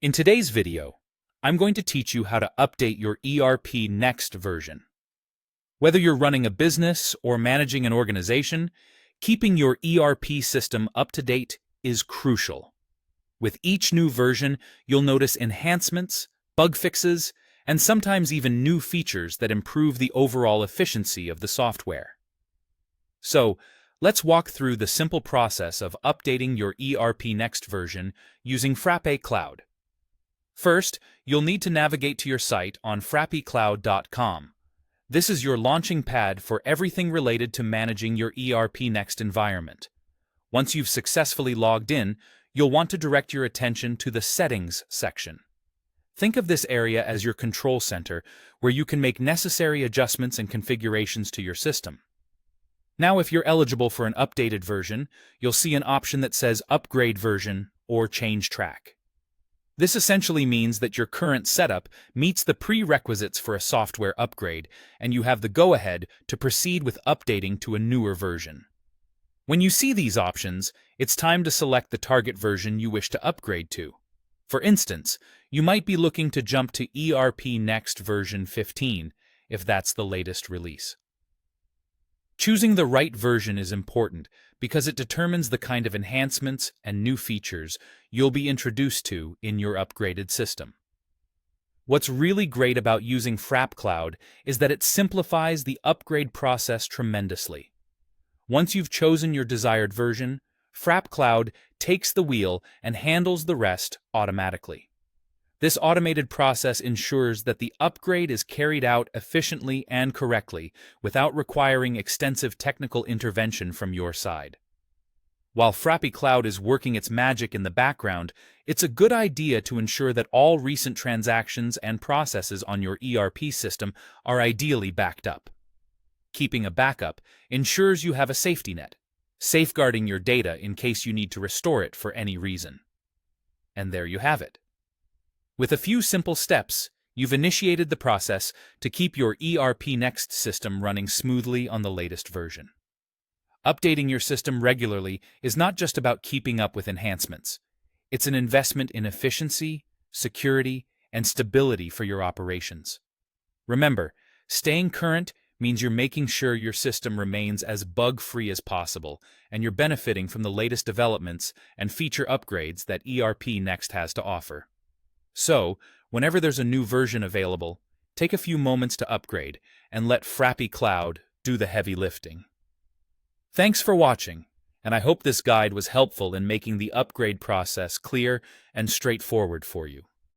In today's video, I'm going to teach you how to update your ERPNext version. Whether you're running a business or managing an organization, keeping your ERP system up to date is crucial. With each new version, you'll notice enhancements, bug fixes, and sometimes even new features that improve the overall efficiency of the software. So, let's walk through the simple process of updating your ERPNext version using Frappe Cloud. First, you'll need to navigate to your site on frappecloud.com. This is your launching pad for everything related to managing your ERPNext environment. Once you've successfully logged in, you'll want to direct your attention to the Settings section. Think of this area as your control center, where you can make necessary adjustments and configurations to your system. Now, if you're eligible for an updated version, you'll see an option that says Upgrade Version or Change Track. This essentially means that your current setup meets the prerequisites for a software upgrade, and you have the go-ahead to proceed with updating to a newer version. When you see these options, it's time to select the target version you wish to upgrade to. For instance, you might be looking to jump to ERPNext version 15, if that's the latest release. Choosing the right version is important because it determines the kind of enhancements and new features you'll be introduced to in your upgraded system. What's really great about using Frappe Cloud is that it simplifies the upgrade process tremendously. Once you've chosen your desired version, Frappe Cloud takes the wheel and handles the rest automatically. This automated process ensures that the upgrade is carried out efficiently and correctly without requiring extensive technical intervention from your side. While Frappe Cloud is working its magic in the background, it's a good idea to ensure that all recent transactions and processes on your ERP system are ideally backed up. Keeping a backup ensures you have a safety net, safeguarding your data in case you need to restore it for any reason. And there you have it. With a few simple steps, you've initiated the process to keep your ERPNext system running smoothly on the latest version. Updating your system regularly is not just about keeping up with enhancements. It's an investment in efficiency, security, and stability for your operations. Remember, staying current means you're making sure your system remains as bug-free as possible, and you're benefiting from the latest developments and feature upgrades that ERPNext has to offer. So, whenever there's a new version available, take a few moments to upgrade and let Frappe Cloud do the heavy lifting. Thanks for watching, and I hope this guide was helpful in making the upgrade process clear and straightforward for you.